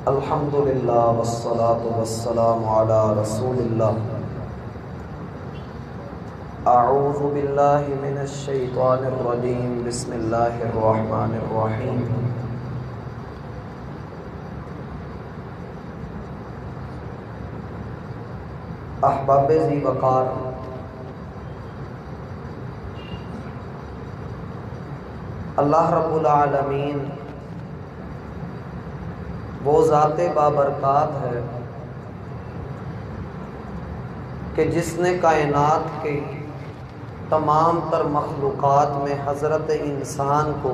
الحمدللہ والصلاة والسلام علی رسول اللہ۔ اعوذ باللہ من الشیطان الرجیم، بسم اللہ الرحمن الرحیم۔ احباب ذی وقار، اللہ رب العالمین وہ ذات بابرکات ہے کہ جس نے کائنات کے تمام تر مخلوقات میں حضرت انسان کو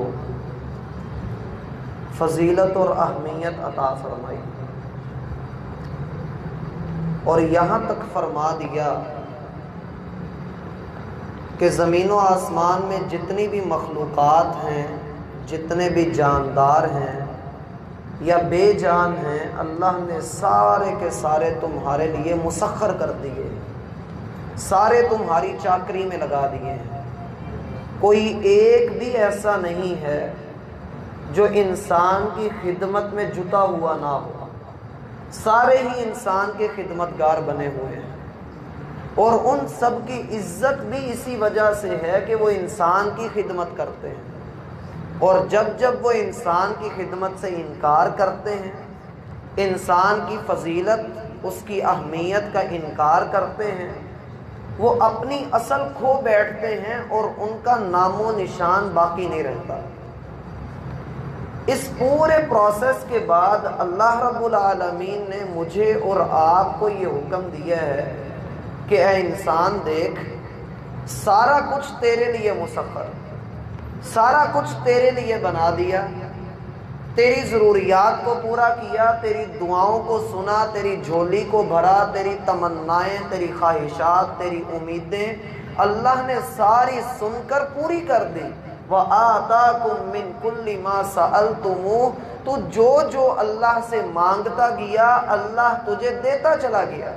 فضیلت اور اہمیت عطا فرمائی، اور یہاں تک فرما دیا کہ زمین و آسمان میں جتنی بھی مخلوقات ہیں، جتنے بھی جاندار ہیں یا بے جان ہیں، اللہ نے سارے کے سارے تمہارے لیے مسخر کر دیے، سارے تمہاری چاکری میں لگا دیے ہیں۔ کوئی ایک بھی ایسا نہیں ہے جو انسان کی خدمت میں جتا ہوا نہ ہو، سارے ہی انسان کے خدمتگار بنے ہوئے ہیں، اور ان سب کی عزت بھی اسی وجہ سے ہے کہ وہ انسان کی خدمت کرتے ہیں، اور جب جب وہ انسان کی خدمت سے انکار کرتے ہیں، انسان کی فضیلت، اس کی اہمیت کا انکار کرتے ہیں، وہ اپنی اصل کھو بیٹھتے ہیں اور ان کا نام و نشان باقی نہیں رہتا۔ اس پورے پروسیس کے بعد اللہ رب العالمین نے مجھے اور آپ کو یہ حکم دیا ہے کہ اے انسان دیکھ، سارا کچھ تیرے لیے مسخر، سارا کچھ تیرے لیے بنا دیا، تیری ضروریات کو پورا کیا، تیری دعاؤں کو سنا، تیری جھولی کو بھرا، تیری تمنائیں، تیری خواہشات، تیری امیدیں اللہ نے ساری سن کر پوری کر دی۔ وَآتَاكُم مِّن كُلِّ مَا سَأَلْتُمُوهُ، تو جو جو اللہ سے مانگتا گیا اللہ تجھے دیتا چلا گیا۔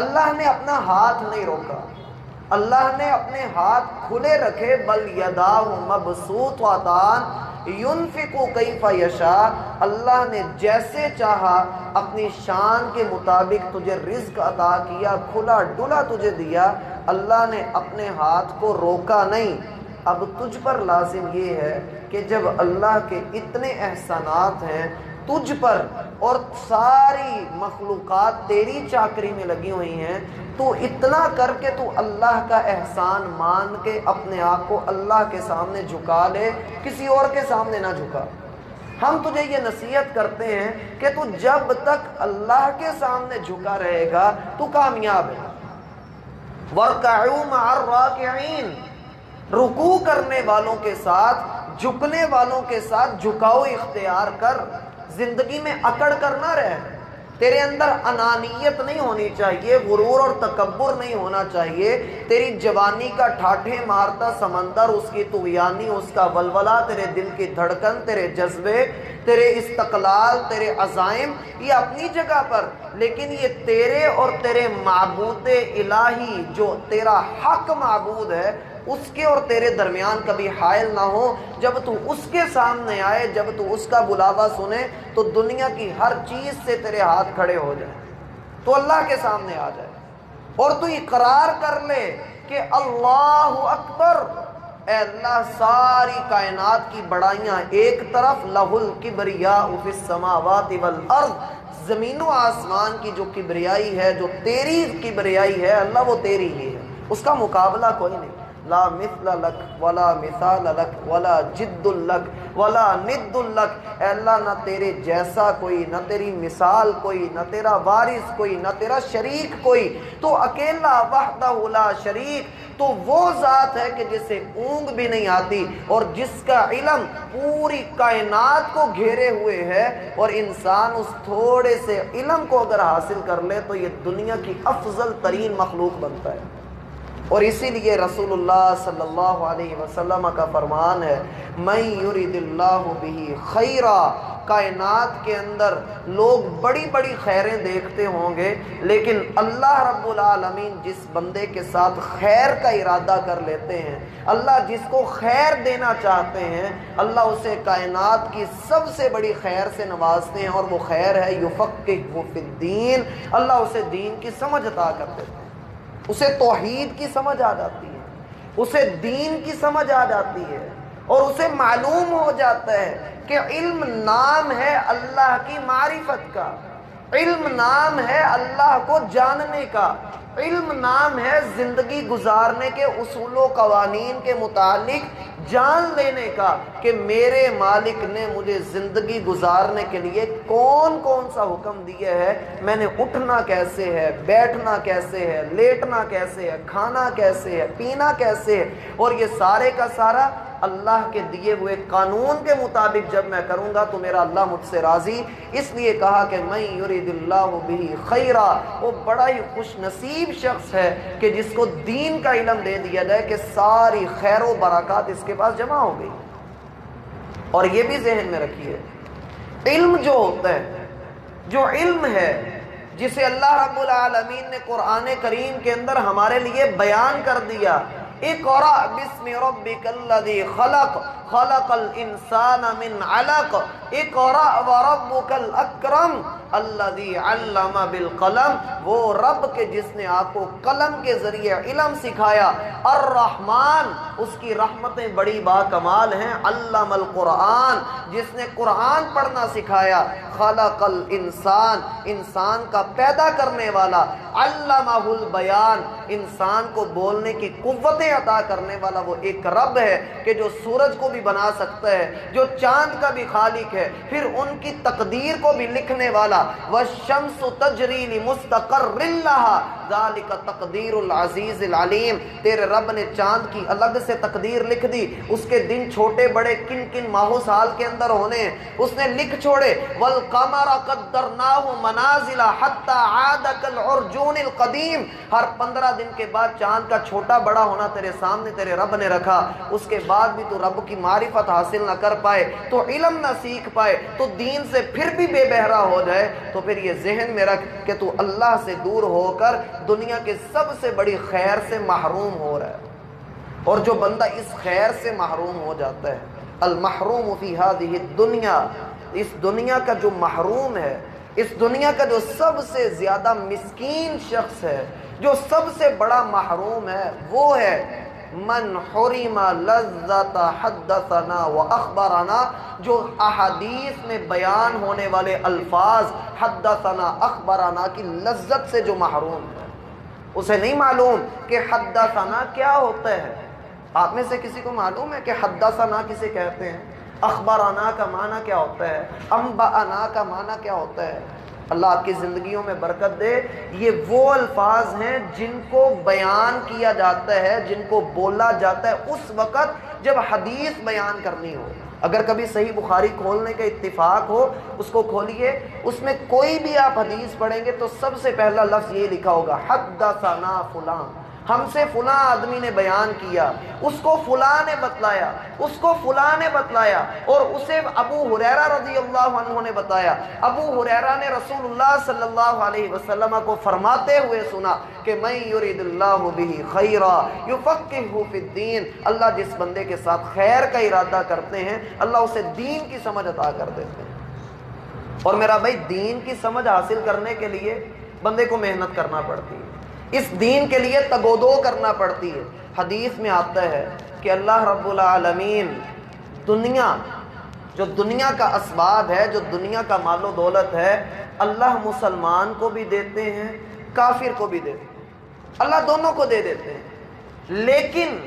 اللہ نے اپنا ہاتھ نہیں روکا، اللہ نے اپنے ہاتھ کھلے رکھے، بل یداہ مبسوطتان ينفق کیف یشاء، اللہ نے جیسے چاہا اپنی شان کے مطابق تجھے رزق عطا کیا، کھلا ڈلا تجھے دیا، اللہ نے اپنے ہاتھ کو روکا نہیں۔ اب تجھ پر لازم یہ ہے کہ جب اللہ کے اتنے احسانات ہیں تجھ پر اور ساری مخلوقات تیری چاکری میں لگی ہوئی ہیں، تو اتنا کر کے تو اللہ کا احسان مان کے اپنے آپ کو اللہ کے سامنے جھکا لے، کسی اور کے سامنے نہ جھکا۔ ہم تجھے یہ نصیحت کرتے ہیں کہ تو جب تک اللہ کے سامنے جھکا رہے گا تو کامیاب ہے۔ وَارْكَعُوا مَعَ الرَّاكِعِينَ، رکوع کرنے والوں کے ساتھ، جھکنے والوں کے ساتھ جھکاؤ اختیار کر، زندگی میں اکڑ کر نہ رہ۔ تیرے اندر انانیت نہیں ہونی چاہیے، غرور اور تکبر نہیں ہونا چاہیے۔ تیری جوانی کا ٹھاٹھے مارتا سمندر، اس کی طغیانی، اس کا ولولہ، تیرے دل کی دھڑکن، تیرے جذبے، تیرے استقلال، تیرے عزائم، یہ اپنی جگہ پر، لیکن یہ تیرے اور تیرے معبود الہی جو تیرا حق معبود ہے اس کے اور تیرے درمیان کبھی حائل نہ ہو۔ جب تو اس کے سامنے آئے، جب تو اس کا بلاوا سنے، تو دنیا کی ہر چیز سے تیرے ہاتھ کھڑے ہو جائیں، تو اللہ کے سامنے آ جائے اور تو اقرار کر لے کہ اللہ اکبر، اے اللہ ساری کائنات کی بڑائیاں ایک طرف، لہ الکبریاء فی السماوات والارض، زمین و آسمان کی جو کبریائی ہے، جو تیری کبریائی ہے اللہ، وہ تیری ہی ہے، اس کا مقابلہ کوئی نہیں۔ لا مثل لک ولا مثال لک ولا جد لک ولا ند لک، اے اللہ نہ تیرے جیسا کوئی، نہ تیری مثال کوئی، نہ تیرا وارث کوئی، نہ تیرا شریک کوئی، تو اکیلا وحدہ لا شریک، تو وہ ذات ہے کہ جسے اونگ بھی نہیں آتی اور جس کا علم پوری کائنات کو گھیرے ہوئے ہے، اور انسان اس تھوڑے سے علم کو اگر حاصل کر لے تو یہ دنیا کی افضل ترین مخلوق بنتا ہے۔ اور اسی لیے رسول اللہ صلی اللہ علیہ وسلم کا فرمان ہے، من یرید اللہ بہ خیرا، کائنات کے اندر لوگ بڑی بڑی خیریں دیکھتے ہوں گے، لیکن اللہ رب العالمین جس بندے کے ساتھ خیر کا ارادہ کر لیتے ہیں، اللہ جس کو خیر دینا چاہتے ہیں، اللہ اسے کائنات کی سب سے بڑی خیر سے نوازتے ہیں، اور وہ خیر ہے یفقہہ فی الدین، اللہ اسے دین کی سمجھ عطا کر دیتے ہیں، اسے توحید کی سمجھ آ جاتی ہے، اسے دین کی سمجھ آ جاتی ہے، اور اسے معلوم ہو جاتا ہے کہ علم نام ہے اللہ کی معرفت کا، علم نام ہے اللہ کو جاننے کا، علم نام ہے زندگی گزارنے کے اصول و قوانین کے متعلق جان لینے کا کہ میرے مالک نے مجھے زندگی گزارنے کے لیے کون کون سا حکم دیا ہے، میں نے اٹھنا کیسے ہے، بیٹھنا کیسے ہے، لیٹنا کیسے ہے، کھانا کیسے ہے، پینا کیسے ہے، اور یہ سارے کا سارا اللہ کے دیے ہوئے قانون کے مطابق جب میں کروں گا تو میرا اللہ مجھ سے راضی۔ اس لیے کہا کہ من یرید اللہ بہ خیرا، وہ بڑا ہی خوش نصیب شخص ہے کہ جس کو دین کا علم دے دیا جائے کہ ساری خیر و برکات اس کے پاس جمع ہو گئی۔ اور یہ بھی ذہن میں رکھیے، علم جو ہوتا ہے، جو علم ہے جسے اللہ رب العالمین نے قرآن کریم کے اندر ہمارے لیے بیان کر دیا، اقرأ بسم ربک الذی خلق خلق الانسان من علق اقرأ وربک الاکرم الذی علم بالقلم، وہ رب کے جس نے آپ کو قلم کے ذریعے علم سکھایا، الرحمن اس کی رحمتیں بڑی با کمال ہیں، علم القرآن جس نے قرآن پڑھنا سکھایا، خلق الانسان انسان کا پیدا کرنے والا، علمہ البیان انسان کو بولنے کی قوتیں عطا کرنے والا وہ ایک رب ہے کہ جو سورج کو بھی بنا سکتا ہے، جو چاند کا بھی خالق ہے، پھر ان کی تقدیر کو بھی لکھنے والا، والشمس تجری لمستقر لها ذالک تقدیر العزیز العلیم، تیرے رب نے چاند کی الگ سے تقدیر لکھ دی، اس کے دن چھوٹے بڑے کن کن ماہو سال کے اندر ہونے اس نے لکھ چھوڑے، والقمر قدرناہ منازل حتی عاد کالعرجون القدیم، ہر 15 دن کے بعد چاند کا چھوٹا بڑا ہونا تیرے سامنے تیرے رب نے رکھا، اس کے بعد بھی تو رب کی معرفت حاصل نہ کر پائے، تو علم نہ سیکھ پائے، تو دین سے پھر بھی بے بہرا ہو جائے، تو پھر یہ ذہن میں رکھ کہ تو اللہ سے دور ہو کر دنیا کے سب سے بڑی خیر سے محروم ہو رہا ہے۔ اور جو بندہ اس خیر سے محروم ہو جاتا ہے، المحروم فی ہذہ الدنیا، اس دنیا کا جو محروم ہے، اس دنیا کا جو سب سے زیادہ مسکین شخص ہے، جو سب سے بڑا محروم ہے، وہ ہے من حرم لذت حدثنا و اخبرنا، جو احادیث میں بیان ہونے والے الفاظ حدثنا اخبرنا کی لذت سے جو محروم ہے، اسے نہیں معلوم کہ حدثنا کیا ہوتا ہے۔ آپ میں سے کسی کو معلوم ہے کہ حدثنا کسے کہتے ہیں؟ اخبرنا کا معنی کیا ہوتا ہے؟ انبأنا کا معنی کیا ہوتا ہے؟ اللہ آپ کی زندگیوں میں برکت دے۔ یہ وہ الفاظ ہیں جن کو بیان کیا جاتا ہے، جن کو بولا جاتا ہے اس وقت جب حدیث بیان کرنی ہو۔ اگر کبھی صحیح بخاری کھولنے کا اتفاق ہو، اس کو کھولیے، اس میں کوئی بھی آپ حدیث پڑھیں گے تو سب سے پہلا لفظ یہ لکھا ہوگا، حدثنا فلاں، ہم سے فلاں آدمی نے بیان کیا، اس کو فلاں نے بتلایا، اس کو فلاں نے بتلایا، اور اسے ابو ہریرہ رضی اللہ عنہ نے بتایا۔ ابو ہریرہ نے رسول اللہ صلی اللہ علیہ وسلم کو فرماتے ہوئے سنا کہ من یرید اللہ بہ خیرا یفقہہ فی الدین، اللہ جس بندے کے ساتھ خیر کا ارادہ کرتے ہیں اللہ اسے دین کی سمجھ عطا کر دیتے ہیں۔ اور میرا بھائی، دین کی سمجھ حاصل کرنے کے لیے بندے کو محنت کرنا پڑتی ہے، اس دین کے لیے تگودو کرنا پڑتی ہے۔ حدیث میں آتا ہے کہ اللہ رب العالمین دنیا، جو دنیا کا اسباب ہے، جو دنیا کا مال و دولت ہے، اللہ مسلمان کو بھی دیتے ہیں، کافر کو بھی دیتے ہیں، اللہ دونوں کو دے دیتے ہیں، لیکن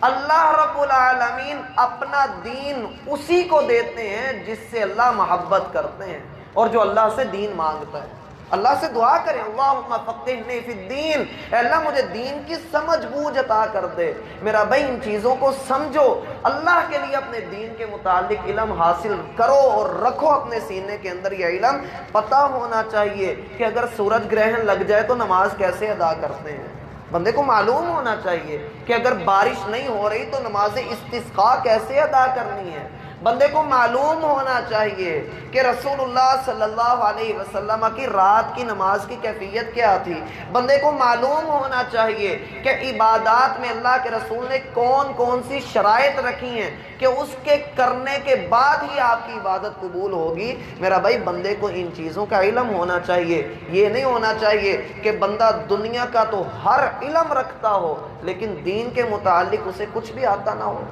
اللہ رب العالمین اپنا دین اسی کو دیتے ہیں جس سے اللہ محبت کرتے ہیں اور جو اللہ سے دین مانگتا ہے۔ اللہ سے دعا کریں، اللہم فقہنی فی الدین، اے اللہ مجھے دین کی سمجھ بوجھ عطا کر دے۔ میرا بھائی، ان چیزوں کو سمجھو، اللہ کے لیے اپنے دین کے متعلق علم حاصل کرو اور رکھو اپنے سینے کے اندر۔ یہ علم پتہ ہونا چاہیے کہ اگر سورج گرہن لگ جائے تو نماز کیسے ادا کرتے ہیں، بندے کو معلوم ہونا چاہیے کہ اگر بارش نہیں ہو رہی تو نماز استسقاء کیسے ادا کرنی ہے۔ بندے کو معلوم ہونا چاہیے کہ رسول اللہ صلی اللہ علیہ وسلم کی رات کی نماز کی کیفیت کیا تھی. بندے کو معلوم ہونا چاہیے کہ عبادات میں اللہ کے رسول نے کون کون سی شرائط رکھی ہیں کہ اس کے کرنے کے بعد ہی آپ کی عبادت قبول ہوگی. میرا بھائی بندے کو ان چیزوں کا علم ہونا چاہیے. یہ نہیں ہونا چاہیے کہ بندہ دنیا کا تو ہر علم رکھتا ہو لیکن دین کے متعلق اسے کچھ بھی آتا نہ ہو.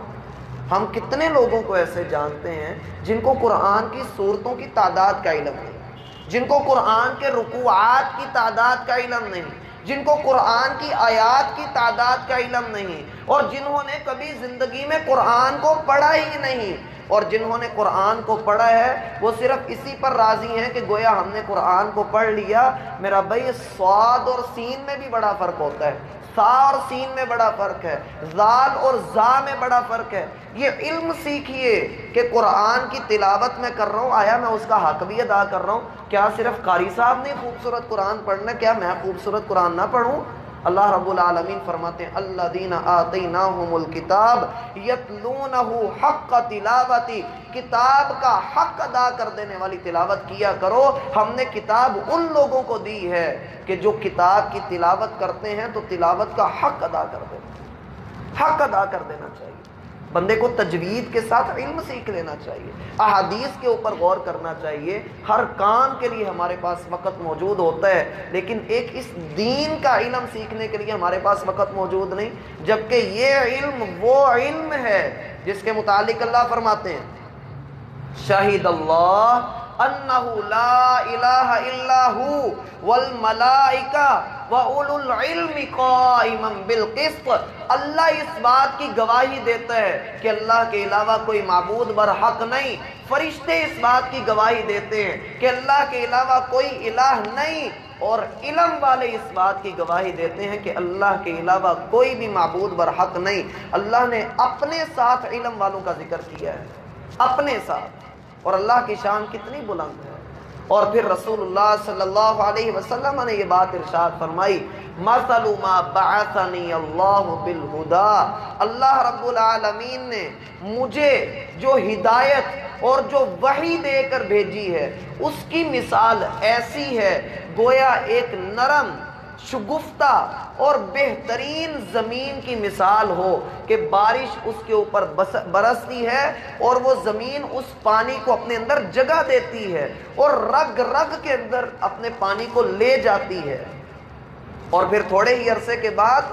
ہم کتنے لوگوں کو ایسے جانتے ہیں جن کو قرآن کی سورتوں کی تعداد کا علم نہیں, جن کو قرآن کے رکوعات کی تعداد کا علم نہیں, جن کو قرآن کی آیات کی تعداد کا علم نہیں, اور جنہوں نے کبھی زندگی میں قرآن کو پڑھا ہی نہیں, اور جنہوں نے قرآن کو پڑھا ہے وہ صرف اسی پر راضی ہیں کہ گویا ہم نے قرآن کو پڑھ لیا. میرا بھائی صاد اور سین میں بھی بڑا فرق ہوتا ہے, سا اور سین میں بڑا فرق ہے, زال اور زا میں بڑا فرق ہے. یہ علم سیکھیے کہ قرآن کی تلاوت میں کر رہا ہوں, آیا میں اس کا حق بھی ادا کر رہا ہوں؟ کیا صرف قاری صاحب نے خوبصورت قرآن پڑھنا, کیا میں خوبصورت قرآن نہ پڑھوں؟ اللہ رب العالمین فرماتے ہیں الذین آتیناہم الکتاب یتلونہ حق تلاوتی, کتاب کا حق ادا کر دینے والی تلاوت کیا کرو. ہم نے کتاب ان لوگوں کو دی ہے کہ جو کتاب کی تلاوت کرتے ہیں تو تلاوت کا حق ادا کر دینا, حق ادا کر دینا چاہیے. بندے کو تجوید کے ساتھ علم سیکھ لینا چاہیے, احادیث کے اوپر غور کرنا چاہیے. ہر کام کے لیے ہمارے پاس وقت موجود ہوتا ہے لیکن ایک اس دین کا علم سیکھنے کے لیے ہمارے پاس وقت موجود نہیں. جبکہ یہ علم وہ علم ہے جس کے متعلق اللہ فرماتے ہیں شاہد اللہ انہ لا الہ الا ہو والملائکہ وَأُولُو الْعِلْمِ قَائِمًا بِالْقِسْطِ. اللہ اس بات کی گواہی دیتا ہے کہ اللہ کے علاوہ کوئی معبود برحق نہیں. فرشتے اس بات کی گواہی دیتے ہیں کہ اللہ کے علاوہ کوئی الہ نہیں, اور علم والے اس بات کی گواہی دیتے ہیں کہ اللہ کے علاوہ کوئی بھی معبود برحق نہیں. اللہ نے اپنے ساتھ علم والوں کا ذکر کیا ہے, اپنے ساتھ, اور اللہ کی شان کتنی بلند ہے. اور پھر رسول اللہ صلی اللہ علیہ وسلم نے یہ بات ارشاد فرمائی مثل ما بعثنی اللہ بالہدی, اللہ رب العالمین نے مجھے جو ہدایت اور جو وحی دے کر بھیجی ہے اس کی مثال ایسی ہے گویا ایک نرم شگفتہ اور بہترین زمین کی مثال ہو کہ بارش اس کے اوپر برستی ہے اور وہ زمین اس پانی کو اپنے اندر جگہ دیتی ہے اور رگ رگ کے اندر اپنے پانی کو لے جاتی ہے, اور پھر تھوڑے ہی عرصے کے بعد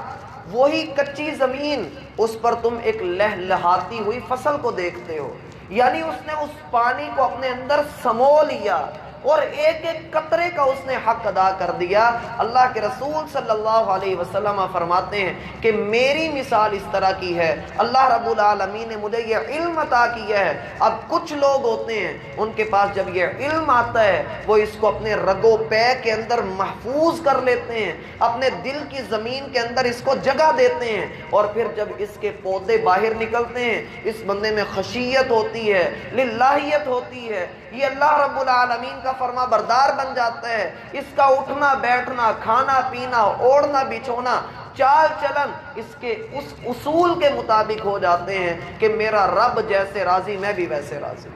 وہی کچی زمین اس پر تم ایک لہلہاتی ہوئی فصل کو دیکھتے ہو. یعنی اس نے اس پانی کو اپنے اندر سمو لیا اور ایک ایک قطرے کا اس نے حق ادا کر دیا. اللہ کے رسول صلی اللہ علیہ وسلم فرماتے ہیں کہ میری مثال اس طرح کی ہے, اللہ رب العالمین نے مجھے یہ علم عطا کیا ہے. اب کچھ لوگ ہوتے ہیں ان کے پاس جب یہ علم آتا ہے وہ اس کو اپنے رگ و پے کے اندر محفوظ کر لیتے ہیں, اپنے دل کی زمین کے اندر اس کو جگہ دیتے ہیں, اور پھر جب اس کے پودے باہر نکلتے ہیں اس بندے میں خشیت ہوتی ہے, للہیت ہوتی ہے, یہ اللہ رب العالمین کا فرما بردار بن جاتا ہے. اس کا اٹھنا بیٹھنا, کھانا پینا, اوڑھنا بچھونا, چال چلن اس کے اس اصول کے مطابق ہو جاتے ہیں کہ میرا رب جیسے راضی میں بھی ویسے راضی.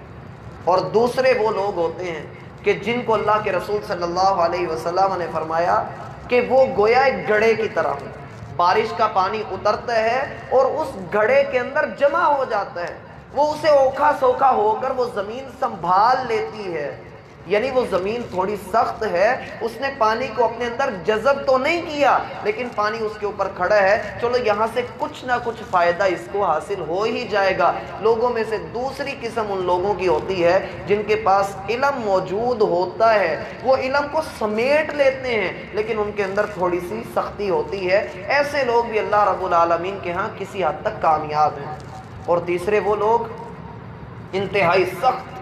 اور دوسرے وہ لوگ ہوتے ہیں کہ جن کو اللہ کے رسول صلی اللہ علیہ وسلم نے فرمایا کہ وہ گویا ایک گڑھے کی طرح ہوں, بارش کا پانی اترتا ہے اور اس گڑھے کے اندر جمع ہو جاتا ہے, وہ اسے اوکھا سوکھا ہو کر وہ زمین سنبھال لیتی ہے. یعنی وہ زمین تھوڑی سخت ہے, اس نے پانی کو اپنے اندر جذب تو نہیں کیا لیکن پانی اس کے اوپر کھڑا ہے, چلو یہاں سے کچھ نہ کچھ فائدہ اس کو حاصل ہو ہی جائے گا. لوگوں میں سے دوسری قسم ان لوگوں کی ہوتی ہے جن کے پاس علم موجود ہوتا ہے, وہ علم کو سمیٹ لیتے ہیں لیکن ان کے اندر تھوڑی سی سختی ہوتی ہے. ایسے لوگ بھی اللہ رب العالمین کے ہاں کسی حد تک کامیاب ہیں. اور تیسرے وہ لوگ انتہائی سخت,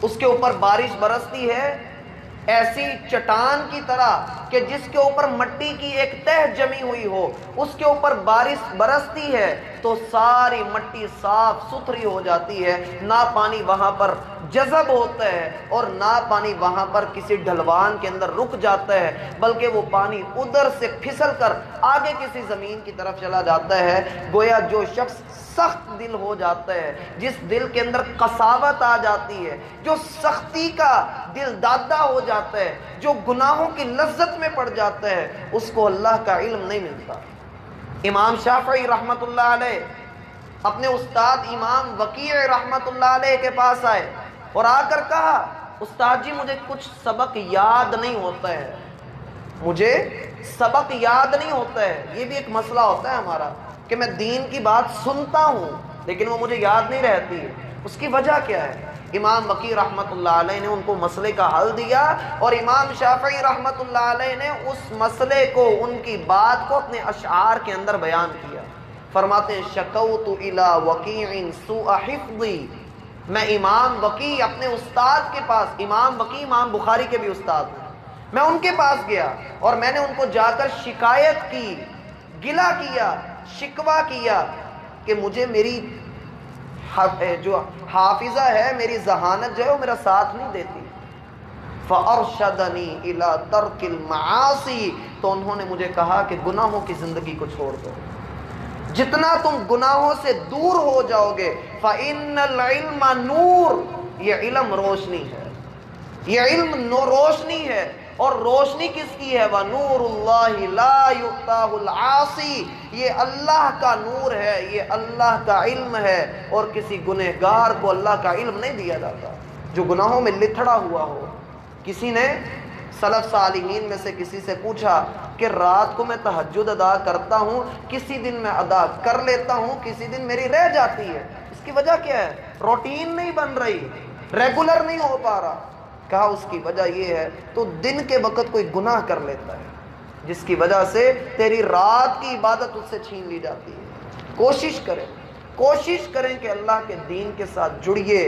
اس کے اوپر بارش برستی ہے ایسی چٹان کی طرح کہ جس کے اوپر مٹی کی ایک تہ جمی ہوئی ہو, اس کے اوپر بارش برستی ہے تو ساری مٹی صاف ستھری ہو جاتی ہے، نہ پانی وہاں پر جذب ہوتا ہے اور نہ پانی وہاں پر کسی ڈھلوان کے اندر رک جاتا ہے، بلکہ وہ پانی ادھر سے پھسل کر آگے کسی زمین کی طرف چلا جاتا ہے۔ گویا جو شخص سخت دل ہو جاتا ہے، جس دل کے اندر قساوت آ جاتی ہے، جو سختی کا دل دادا ہو جاتا ہے، جو گناہوں کی لذت میں پڑ جاتا ہے، اس کو اللہ کا علم نہیں ملتا۔ امام شافعی رحمت اللہ علیہ اپنے استاد امام وکیع رحمت اللہ علیہ کے پاس آئے اور آ کر کہا، استاد جی مجھے کچھ سبق یاد نہیں ہوتا ہے، مجھے سبق یاد نہیں ہوتا ہے۔ یہ بھی ایک مسئلہ ہوتا ہے ہمارا کہ میں دین کی بات سنتا ہوں لیکن وہ مجھے یاد نہیں رہتی ہے، اس کی وجہ کیا ہے؟ امام وکیع رحمت اللہ علیہ نے ان کو مسئلے کا حل دیا، اور امام شافعی رحمت اللہ علیہ نے اس مسئلے کو، ان کی بات کو اپنے اشعار کے اندر بیان کیا۔ فرماتے ہیں شکوت الی وکیع سوء حفظی، میں امام وکیع اپنے استاد کے پاس، امام وکیع امام بخاری کے بھی استاد ہیں، میں ان کے پاس گیا اور میں نے ان کو جا کر شکایت کی، گلہ کیا، شکوہ کیا کہ مجھے میری جو حافظہ ہے، میری ذہانت جو ہے وہ میرا ساتھ نہیں دیتی۔ فَأَرْشَدَنِي إِلَىٰ تَرْكِ الْمَعَاصِي، تو انہوں نے مجھے کہا کہ گناہوں کی زندگی کو چھوڑ دو، جتنا تم گناہوں سے دور ہو جاؤ گے۔ فَإِنَّ الْعِلْمَ نُورٌ، یہ علم روشنی ہے، یہ علم روشنی ہے، اور روشنی کس کی ہے؟ وَنُورُ اللَّهِ لَا يُؤْتَاهُ الْعَاصِي، یہ اللہ کا نور ہے، یہ اللہ کا علم ہے، اور کسی گنہگار کو اللہ کا علم نہیں دیا جاتا جو گناہوں میں لتھڑا ہوا ہو۔ کسی نے سلف صالحین میں سے کسی سے پوچھا کہ رات کو میں تہجد ادا کرتا ہوں، کسی دن میں ادا کر لیتا ہوں، کسی دن میری رہ جاتی ہے، اس کی وجہ کیا ہے؟ روٹین نہیں بن رہی، ریگولر نہیں ہو پا رہا۔ کہا اس کی وجہ یہ ہے تو دن کے وقت کوئی گناہ کر لیتا ہے جس کی وجہ سے تیری رات کی عبادت اس سے چھین لی جاتی ہے۔ کوشش کریں کہ اللہ کے دین کے ساتھ جڑیے،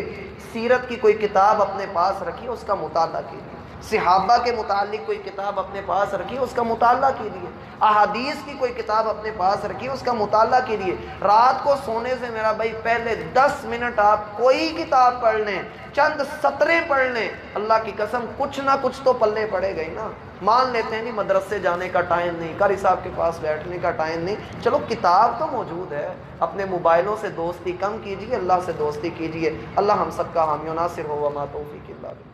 سیرت کی کوئی کتاب اپنے پاس رکھیے، اس کا مطالعہ کیجیے، صحابہ کے متعلق کوئی کتاب اپنے پاس رکھیے، اس کا مطالعہ کیجیے، احادیث کی کوئی کتاب اپنے پاس رکھیے، اس کا مطالعہ کیجیے۔ رات کو سونے سے میرا بھائی پہلے 10 منٹ آپ کوئی کتاب پڑھ لیں، چند سطریں پڑھ لیں، اللہ کی قسم کچھ نہ کچھ تو پلے پڑے گئی نا۔ مان لیتے ہیں نہیں مدرسے جانے کا ٹائم نہیں، قاری صاحب کے پاس بیٹھنے کا ٹائم نہیں، چلو کتاب تو موجود ہے، اپنے موبائلوں سے دوستی کم کیجیے، اللہ سے دوستی کیجیے۔ اللہ ہم سب کا حامی و ناصر ہو، وما توفیق الا باللہ۔